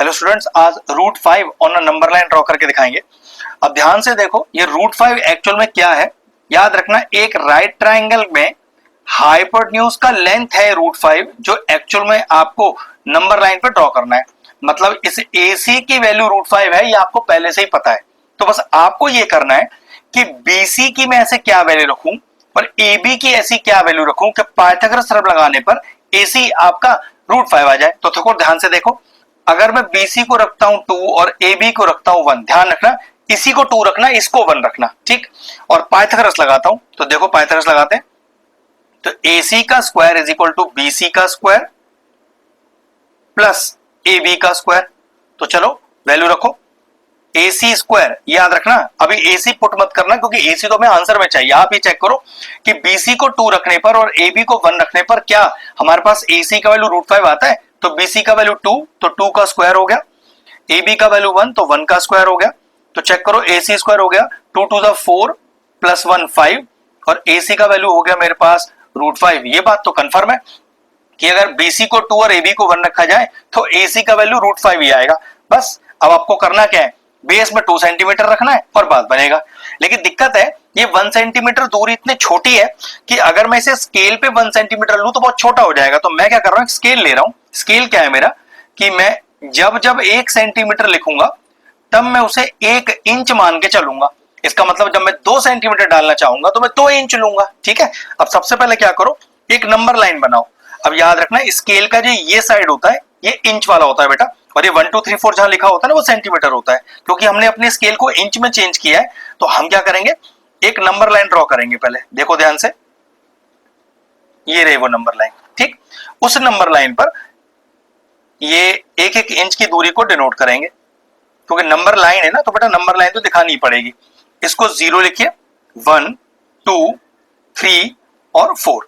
Hello students, आज root 5 on a number line draw करके दिखाएंगे। अब ध्यान से देखो, ये रूट 5 एक्चुअल में क्या है। याद रखना, एक राइट ट्राइंगल में हाइपोटेन्यूज का लेंथ है रूट 5, जो एक्चुअल में आपको नंबर लाइन पे ड्रॉ करना है। मतलब इस AC की वैल्यू रूट 5 है, ये आपको पहले से ही पता है। तो बस आपको ये करना है कि BC की मैं ऐसे क्या वैल्यू रखूं और AB की ऐसी क्या वैल्यू रखूं कि पाइथागोरस थ्योरम लगाने पर AC आपका रूट 5 आ जाए। तो देखो, ध्यान से देखो, अगर मैं BC को रखता हूं 2 और AB को रखता हूं 1, ध्यान रखना इसी को 2 रखना, इसको 1 रखना, ठीक। और पाइथागोरस लगाता हूं, तो देखो पाइथागोरस लगाते हैं, तो AC का square is equal to BC का स्क्वायर प्लस AB का स्क्वायर। तो चलो वैल्यू रखो, AC स्क्वायर, याद रखना अभी AC पुट मत करना क्योंकि AC तो हमें आंसर में चाहिए। आप ये चेक करो कि BC को 2 रखने पर और AB को 1 रखने पर क्या हमारे पास AC का वैल्यू रूट 5 आता है। तो BC का वैल्यू 2, तो 2 का स्क्वायर हो गया, AB का वैल्यू 1, तो 1 का स्क्वायर हो गया। तो चेक करो, AC स्क्वायर हो गया 2 टू द 4 प्लस 1 5 और AC का वैल्यू हो गया मेरे पास रूट 5। ये बात तो कंफर्म है कि अगर BC को 2 और AB को 1 रखा जाए तो AC का वैल्यू रूट 5 ही आएगा। बस अब आपको करना क्या है, बेस में 2 सेंटीमीटर रखना है और बात बनेगा। लेकिन दिक्कत है, ये 1 सेंटीमीटर दूरी इतनी छोटी है कि अगर मैं इसे स्केल पे 1 सेंटीमीटर लूं तो बहुत छोटा हो जाएगा। तो मैं क्या कर रहा हूं, स्केल ले रहा हूं। स्केल क्या है मेरा कि मैं जब जब 1 सेंटीमीटर लिखूंगा तब मैं उसे 1 इंच मान के चलूंगा। इसका मतलब जब मैं 2 सेंटीमीटर डालना चाहूंगा तो मैं 2 इंच लूंगा, ठीक है। अब सबसे पहले क्या करो, एक नंबर लाइन बनाओ। अब याद रखना, स्केल का जो ये साइड होता है ये इंच वाला होता है बेटा, और ये 1 2 3 4 जहां लिखा होता है ना वो सेंटीमीटर होता है। क्योंकि हमने अपने स्केल को इंच में चेंज किया है, तो हम क्या करेंगे, एक नंबर लाइन ड्रॉ करेंगे। पहले देखो ध्यान से, ये रहे वो नंबर लाइन, ठीक। उस नंबर लाइन पर ये 1 1 इंच की दूरी को डिनोट करेंगे। क्योंकि नंबर लाइन है ना, तो बेटा नंबर लाइन तो दिखानी पड़ेगी। इसको 0 लिखिए, 1 2 3 और 4।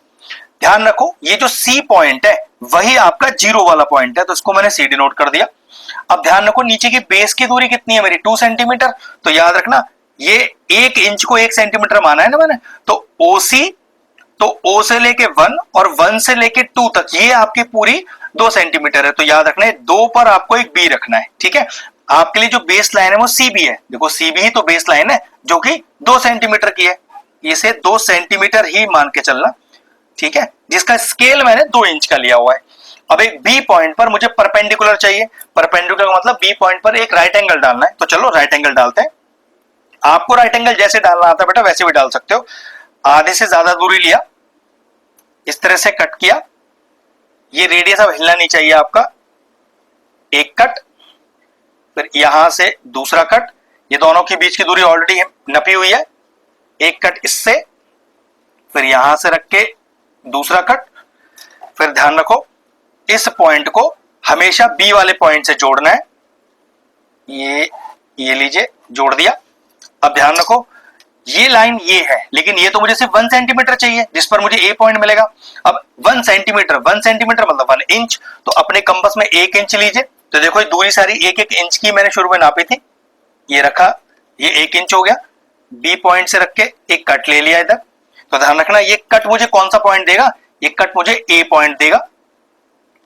ध्यान रखो, ये जो C पॉइंट है वही आपका 0 वाला पॉइंट है, तो इसको मैंने C डिनोट कर दिया। अब ध्यान रखो, नीचे की बेस की दूरी कितनी है मेरी, 2 सेंटीमीटर। तो याद रखना, ये 1 इंच को 1 सेंटीमीटर माना है ना मैंने, तो OC, तो O से लेके 1 और 1 से लेके 2 तक ये आपकी पूरी 2 सेंटीमीटर है। तो याद रखना है 2 पर आपको एक B रखना है, ठीक है। आपके लिए जो बेस लाइन है वो CB है। देखो CB ही तो बेस लाइन है जो कि 2 सेंटीमीटर की है, इसे 2 सेंटीमीटर ही मान के चलना, ठीक है, जिसका स्केल मैंने 2 इंच का लिया हुआ है। अब एक B पॉइंट पर मुझे परपेंडिकुलर चाहिए। परपेंडिकुलर का मतलब B पॉइंट पर एक राइट एंगल डालना है। तो चलो राइट एंगल डालते हैं। आपको राइट एंगल जैसे डालना आता है बेटा वैसे भी डाल सकते हो। आधे से ज्यादा दूरी लिया, इस तरह से कट किया, ये रेडियस अब हिलना नहीं चाहिए आपका। एक कट, फिर यहां से दूसरा कट, ये दोनों के बीच की दूरी ऑलरेडी नपी हुई है। एक कट इससे, फिर यहां से रख के दूसरा कट। फिर ध्यान रखो, इस पॉइंट को हमेशा B वाले पॉइंट से जोड़ना है। ये लीजिए, जोड़ दिया। अब ध्यान रखो, ये लाइन ये है, लेकिन ये तो मुझे सिर्फ 1 सेंटीमीटर चाहिए जिस पर मुझे A पॉइंट मिलेगा। अब 1 सेंटीमीटर मतलब 1 इंच, तो अपने कंपास में 1 इंच लीजिए। तो देखो ये दूरी सारी 1 1 इंच की मैंने शुरू में नापी थी, ये रखा, ये 1 इंच हो गया। B पॉइंट से रख के एक कट ले लिया इधर। तो ध्यान रखना, ये कट मुझे कौन सा पॉइंट देगा, ये कट मुझे A पॉइंट देगा।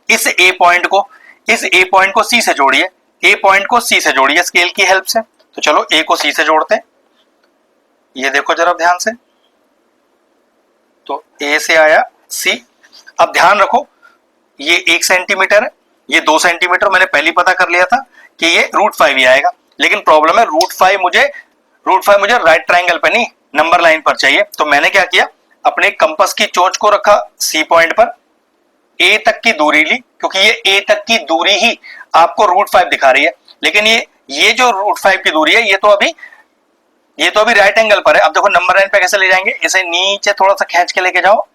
इस A पॉइंट को C से जोड़िए, A पॉइंट को C से जोड़िए स्केल की हेल्प से। तो चलो A को C से जोड़ते हैं। ये देखो जरा ध्यान से, तो A से आया C। अब ध्यान रखो, ये 1 सेंटीमीटर है, ये 2 सेंटीमीटर मैंने पहले पता कर लिया था कि ये रूट 5 ही आएगा। लेकिन प्रॉब्लम है, रूट 5 मुझे राइट ट्राइंगल पे नहीं नंबर लाइन पर चाहिए। तो मैंने क्या किया, अपने कंपास की चोंच को रखा C पॉइंट पर, A तक की दूरी ली, क्योंकि ये A तक की दूरी ही आपको रूट 5 दिखा रही है। लेकिन ये जो रूट 5 की दूरी है ये तो अभी राइट एंगल पर है। अब देखो नंबर लाइन पे कैसे ले जाएंगे, इसे नीचे थोड़ा सा खींच के लेके जाओ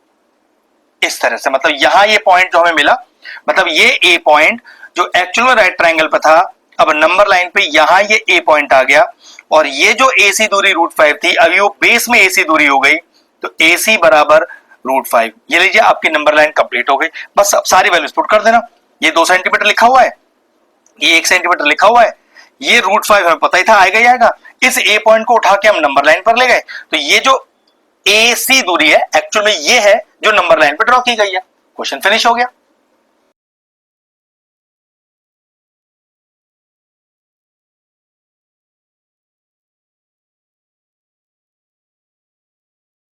इस तरह से। मतलब यहां ये पॉइंट जो हमें मिला, मतलब ये A पॉइंट जो एक्चुअल में राइट ट्राइंगल पे था, अब नंबर लाइन पे यहां ये A पॉइंट आ गया। और ये जो AC दूरी रूट 5 थी, अभी वो बेस में AC दूरी हो गई, तो AC बराबर रूट 5। ये लीजिए, आपकी नंबर लाइन कंप्लीट हो गई। बस अब सारी वैल्यूज पुट कर देना। ये 2 सेंटीमीटर लिखा हुआ है, ये 1 सेंटीमीटर लिखा हुआ है, ये रूट 5 हमें पता ही था आएगा ही आएगा। इस A पॉइंट को उठा के हम नंबर लाइन पर ले गए, तो ये जो AC दूरी है एक्चुअल में ये है जो नंबर लाइन पर ड्रॉ की गई है। क्वेश्चन फिनिश हो गया।